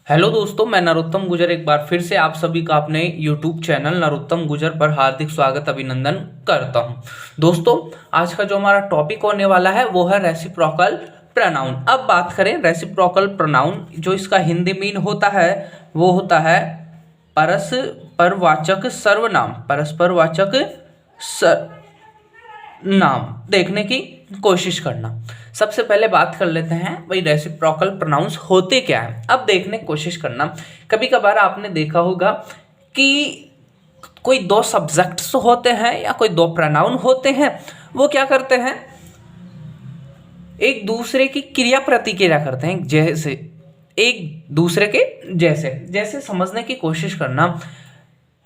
Hello दोस्तों, मैं नरोत्तम गुजर एक बार फिर से आप सभी का अपने यूट्यूब चैनल नरोत्तम गुजर पर हार्दिक स्वागत अभिनंदन करता हूं। दोस्तों, आज का जो हमारा टॉपिक होने वाला है वो है रेसिप्रोकल प्रोनाउन। अब बात करें रेसिप्रोकल प्रोनाउन, जो इसका हिंदी मीन होता है वो होता है परस्परवाचक सर्वनाम। परस्परवाचक नाम देखने की कोशिश करना। सबसे पहले बात कर लेते हैं भाई रेसिप्रोकल प्रोनाउंस होते क्या हैं। अब देखने की कोशिश करना। कभी कभार आपने देखा होगा कि कोई दो सब्जेक्ट्स होते हैं या कोई दो प्रोनाउन होते हैं, वो क्या करते हैं, एक दूसरे की क्रिया प्रतिक्रिया करते हैं। जैसे एक दूसरे के जैसे जैसे समझने की कोशिश करना।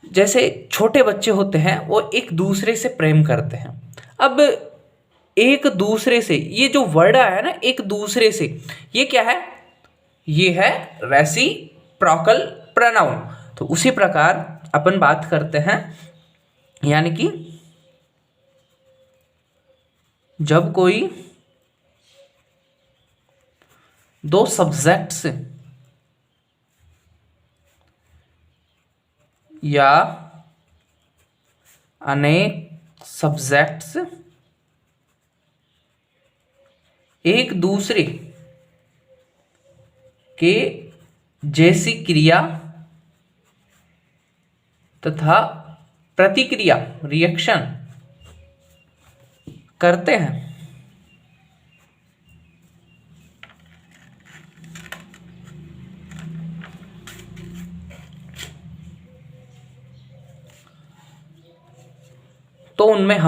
जैसे छोटे बच्चे होते हैं वो एक दूसरे से प्रेम करते हैं। अब एक दूसरे से, ये जो वर्ड आया है ना, एक दूसरे से, ये क्या है, ये है रेसिप्रोकल प्रोनाउन। तो उसी प्रकार अपन बात करते हैं, यानी कि जब कोई दो सब्जेक्ट्स या अनेक सब्जेक्ट्स एक दूसरे के जैसी क्रिया तथा प्रतिक्रिया रिएक्शन करते हैं, तो उनमें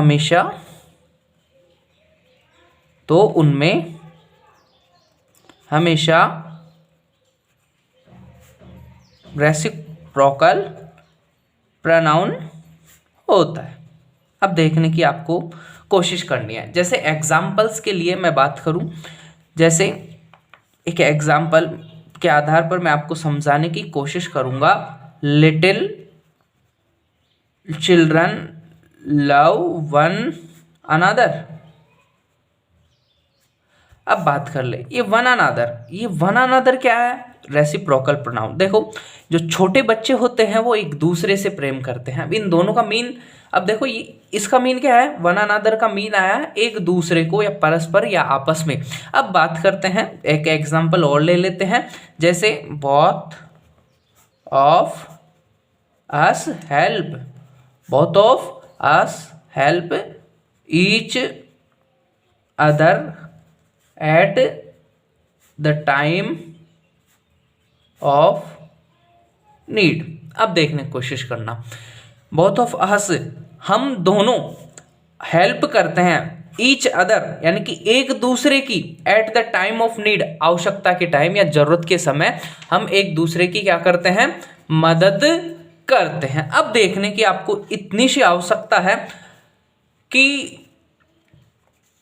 हमेशा रेसिप्रोकल प्रोनाउन होता है। अब देखने की आपको कोशिश करनी है। जैसे एग्जाम्पल्स के लिए मैं बात करूं, जैसे एक एग्जाम्पल के आधार पर मैं आपको समझाने की कोशिश करूंगा। Little children love one another. अब बात कर ले, ये वन अनदर क्या है, रेसिप्रोकल प्रोनाउन। देखो, जो छोटे बच्चे होते हैं वो एक दूसरे से प्रेम करते हैं। अब इन दोनों का मीन, अब देखो ये इसका मीन क्या है, वन अनदर का मीन आया है एक दूसरे को या परस्पर या आपस में। अब बात करते हैं, एक एग्जांपल और ले लेते हैं। जैसे both of us help each other at the time of need. अब देखने की कोशिश करना। बोथ ऑफ अस, हम दोनों हेल्प करते हैं, ईच अदर यानी कि एक दूसरे की, eight the time of need आवश्यकता के टाइम या जरूरत के समय हम एक दूसरे की क्या करते हैं, मदद करते हैं। अब देखने की आपको इतनी सी आवश्यकता है कि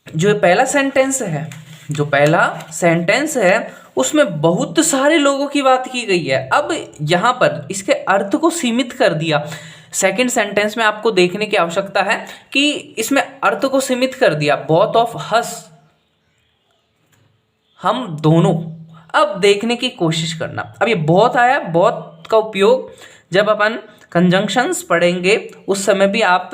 जो पहला सेंटेंस है उसमें बहुत सारे लोगों की बात की गई है। अब यहां पर इसके अर्थ को सीमित कर दिया। सेकंड सेंटेंस में आपको देखने की आवश्यकता है कि इसमें अर्थ को सीमित कर दिया, बोथ ऑफ हस, हम दोनों। अब देखने की कोशिश करना। अब ये बहुत आया, बहुत का उपयोग जब अपन कंजंक्शंस पढ़ेंगे उस समय भी आप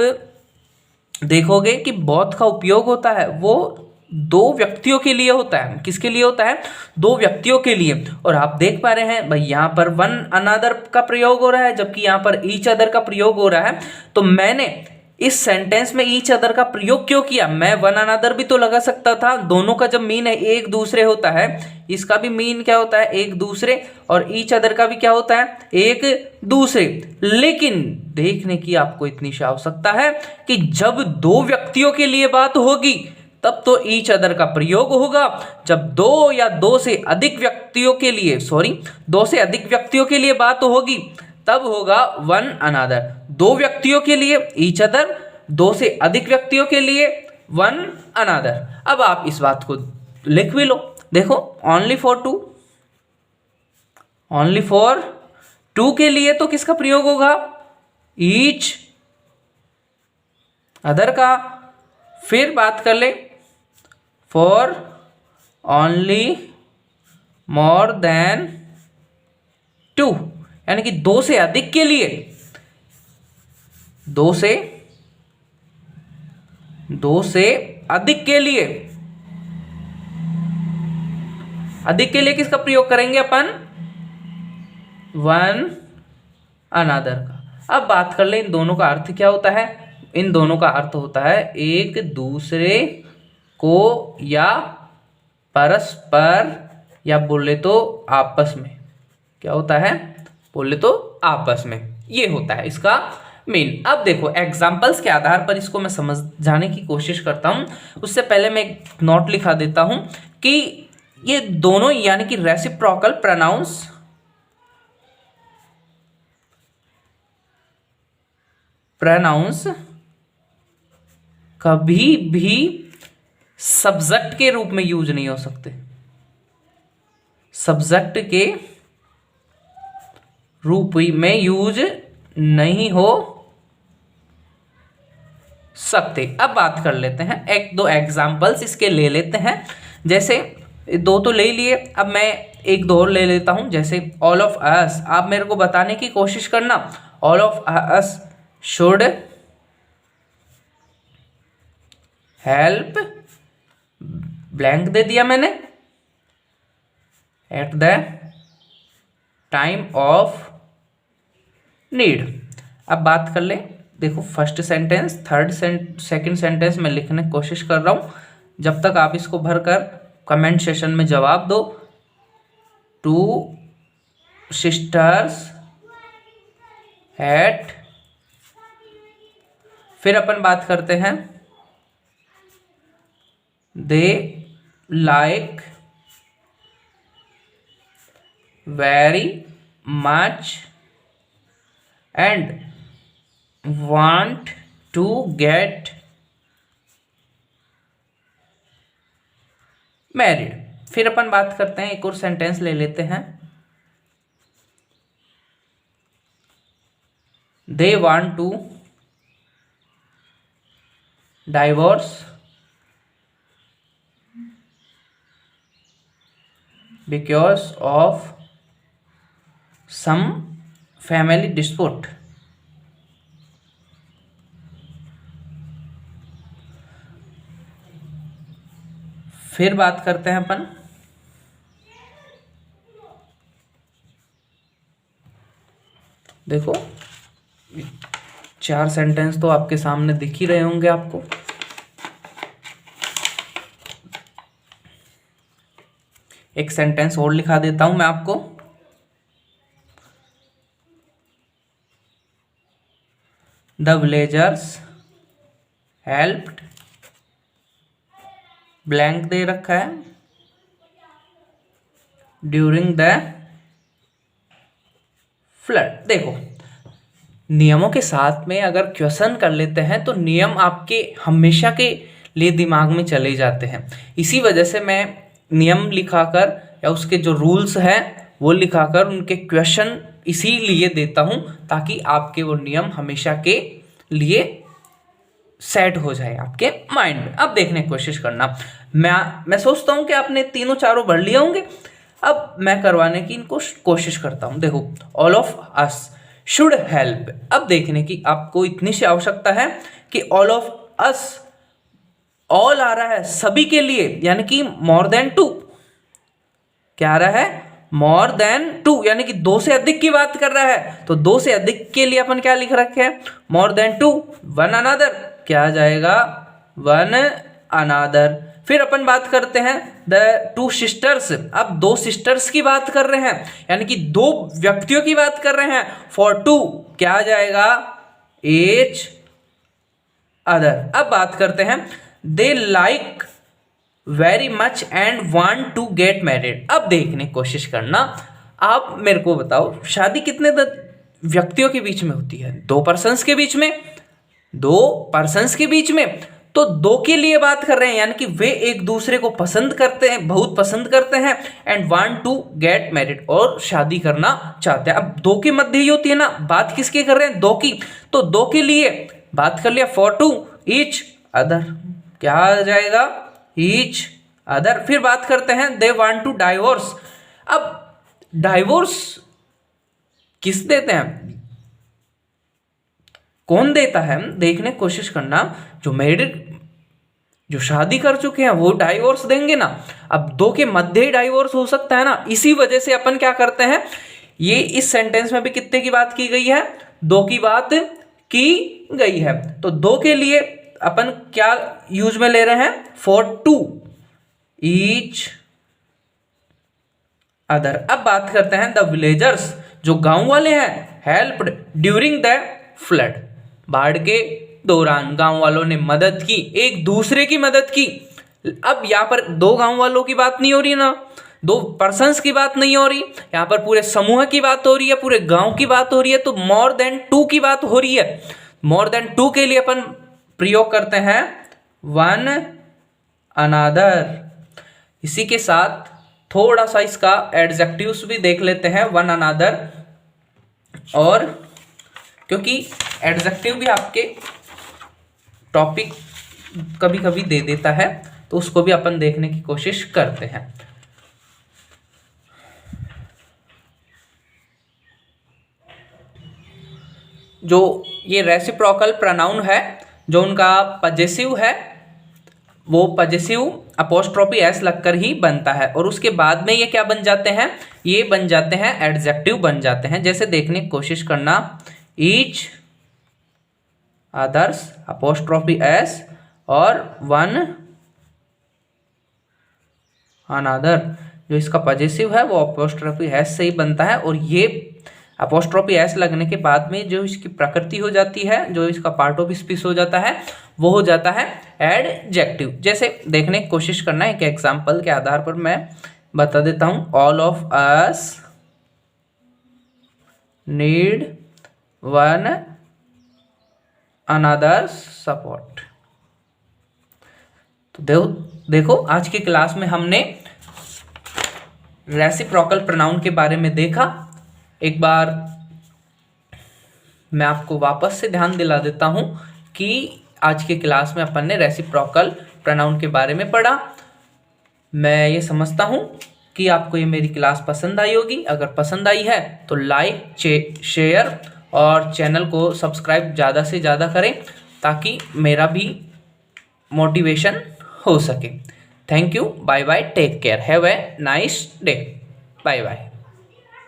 देखोगे कि बहुत का उपयोग होता है वो दो व्यक्तियों के लिए होता है। किसके लिए होता है, दो व्यक्तियों के लिए। और आप देख पा रहे हैं भाई, यहाँ पर वन अनदर का प्रयोग हो रहा है जबकि यहाँ पर ईच अदर का प्रयोग हो रहा है। तो मैंने इस सेंटेंस में ईच अदर का प्रयोग क्यों किया, मैं वन अनदर भी तो लगा सकता था। दोनों का जब मीन है एक दूसरे होता है, इसका भी मीन क्या होता है, एक दूसरे, और ईच अदर का भी क्या होता है, एक दूसरे। लेकिन देखने की आपको इतनी सी आवश्यकता है कि जब दो व्यक्तियों के लिए बात होगी तब तो ईच अदर का प्रयोग होगा। जब दो से अधिक व्यक्तियों के लिए बात होगी तब होगा वन अनदर। दो व्यक्तियों के लिए ईच अदर, दो से अधिक व्यक्तियों के लिए वन अनदर। अब आप इस बात को लिख भी लो। देखो, ओनली फॉर टू के लिए तो किसका प्रयोग होगा, ईच अदर का। फिर बात कर ले for only more than two, यानी कि दो से अधिक के लिए, दो से अधिक के लिए, अधिक के लिए किसका प्रयोग करेंगे अपन, वन अनदर का। अब बात कर ले इन दोनों का अर्थ क्या होता है। इन दोनों का अर्थ होता है एक दूसरे को या परस्पर, या बोले तो आपस में। क्या होता है, बोले तो आपस में, ये होता है इसका मीन। अब देखो एग्जाम्पल्स के आधार पर इसको मैं समझाने की कोशिश करता हूं। उससे पहले मैं एक नोट लिखा देता हूं कि ये दोनों यानी कि रेसिप्रोकल प्रोनाउंस कभी भी सब्जेक्ट के रूप में यूज नहीं हो सकते, सब्जेक्ट के रूप में यूज नहीं हो सकते। अब बात कर लेते हैं, एक दो एग्जाम्पल्स इसके ले लेते हैं। जैसे दो तो ले लिए, अब मैं एक दो और ले लेता हूं। जैसे ऑल ऑफ अस, आप मेरे को बताने की कोशिश करना, all of us should help, blank दे दिया मैंने, at the time of need. अब बात कर ले, देखो फर्स्ट सेंटेंस, सेकंड सेंटेंस में लिखने की कोशिश कर रहा हूं, जब तक आप इसको भरकर कमेंट सेशन में जवाब दो। टू सिस्टर्स हैड, फिर अपन बात करते हैं they like very much and want to get married। फिर अपन बात करते हैं, एक और सेंटेंस ले लेते हैं, they want to divorce because of some family dispute। फिर बात करते हैं अपन, देखो चार सेंटेंस तो आपके सामने दिख ही रहे होंगे आपको। एक सेंटेंस और लिखा देता हूं मैं आपको, द विलेजर्स हेल्प्ड, ब्लैंक दे रखा है, ड्यूरिंग द फ्लड। देखो नियमों के साथ में अगर क्वेश्चन कर लेते हैं तो नियम आपके हमेशा के लिए दिमाग में चले जाते हैं। इसी वजह से मैं नियम लिखाकर या उसके जो रूल्स हैं वो लिखाकर उनके क्वेश्चन इसीलिए देता हूं ताकि आपके वो नियम हमेशा के लिए सेट हो जाए आपके माइंड में। अब देखने की कोशिश करना, मैं सोचता हूं कि आपने तीनों चारों भर लिए होंगे। अब मैं करवाने की इनको कोशिश करता हूं। देखो all of us should help, अब देखने की आपको इतनी सी आवश्यकता है कि ऑल ऑफ अस, ऑल आ रहा है सभी के लिए, यानी कि मोर देन टू। क्या आ रहा है, मोर देन टू, यानी कि दो से अधिक की बात कर रहा है। तो दो से अधिक के लिए अपन क्या लिख रखे हैं, more than two. One another, क्या आ जाएगा, वन अनदर। फिर अपन बात करते हैं द टू सिस्टर्स, अब दो सिस्टर्स की बात कर रहे हैं, यानी कि दो व्यक्तियों की बात कर रहे हैं। फॉर टू क्या आ जाएगा, एच अदर। अब बात करते हैं they like very much and want to get married. अब देखने की कोशिश करना, आप मेरे को बताओ शादी कितने व्यक्तियों के बीच में होती है, दो पर्सन्स के बीच में, दो पर्सन्स के बीच में। तो दो के लिए बात कर रहे हैं, यानी कि वे एक दूसरे को पसंद करते हैं, बहुत पसंद करते हैं, and want to get married, और शादी करना चाहते हैं। अब दो के मध्य ही होती है ना, बात किसके कर रहे हैं, दो की। तो दो के लिए बात कर लिया, फॉर टू ईच अदर, क्या आ जाएगा, ईच अदर। फिर बात करते हैं दे वांट टू डाइवोर्स। अब डाइवोर्स किस देते हैं, कौन देता है, देखने की कोशिश करना। जो मैरिड, जो शादी कर चुके हैं वो डाइवोर्स देंगे ना। अब दो के मध्य ही डाइवोर्स हो सकता है ना, इसी वजह से अपन क्या करते हैं, ये इस सेंटेंस में भी कितने की बात की गई है, दो की बात की गई है। तो दो के लिए अपन क्या यूज में ले रहे हैं, फॉर टू ईच अदर। अब बात करते हैं द विलेजर्स, जो गांव वाले हैं, हेल्प्ड ड्यूरिंग द फ्लड, बाढ़ के दौरान गांव वालों ने मदद की, एक दूसरे की मदद की। अब यहाँ पर दो गांव वालों की बात नहीं हो रही ना, दो पर्सन्स की बात नहीं हो रही, यहाँ पर पूरे समूह की बात हो रही है, पूरे गांव की बात हो रही है, तो मोर देन टू की बात हो रही है। मोर देन टू के लिए अपन प्रयोग करते हैं वन अनादर। इसी के साथ थोड़ा सा इसका एडजेक्टिव्स भी देख लेते हैं, वन अनादर, और क्योंकि एडजेक्टिव भी आपके टॉपिक कभी कभी दे देता है, तो उसको भी अपन देखने की कोशिश करते हैं। जो ये रेसिप्रोकल प्रोनाउन है, जो उनका पजेसिव है, वो पजेसिव अपोस्ट्रोफी एस लगकर ही बनता है, और उसके बाद में ये क्या बन जाते हैं, ये बन जाते हैं एडजेक्टिव बन जाते हैं। जैसे देखने की कोशिश करना, ईच अदर्स अपोस्ट्रोफी एस और वन अनदर, जो इसका पजेसिव है वो अपोस्ट्रोफी एस से ही बनता है, और ये अपोस्ट्रोफी एस लगने के बाद में जो इसकी प्रकृति हो जाती है, जो इसका पार्ट ऑफ स्पीच हो जाता है, वो हो जाता है एडजेक्टिव। जैसे देखने की कोशिश करना है, एक एग्जांपल के आधार पर मैं बता देता हूं, all of us need one another support. तो देखो आज की क्लास में हमने रेसिप्रोकल प्रोनाउन के बारे में देखा। एक बार मैं आपको वापस से ध्यान दिला देता हूं कि आज की क्लास में अपन ने रेसिप्रोकल प्रोनाउन के बारे में पढ़ा। मैं ये समझता हूं कि आपको ये मेरी क्लास पसंद आई होगी। अगर पसंद आई है तो लाइक, शेयर और चैनल को सब्सक्राइब ज़्यादा से ज़्यादा करें, ताकि मेरा भी मोटिवेशन हो सके। Thank you, bye bye, take care, have a nice day, bye bye.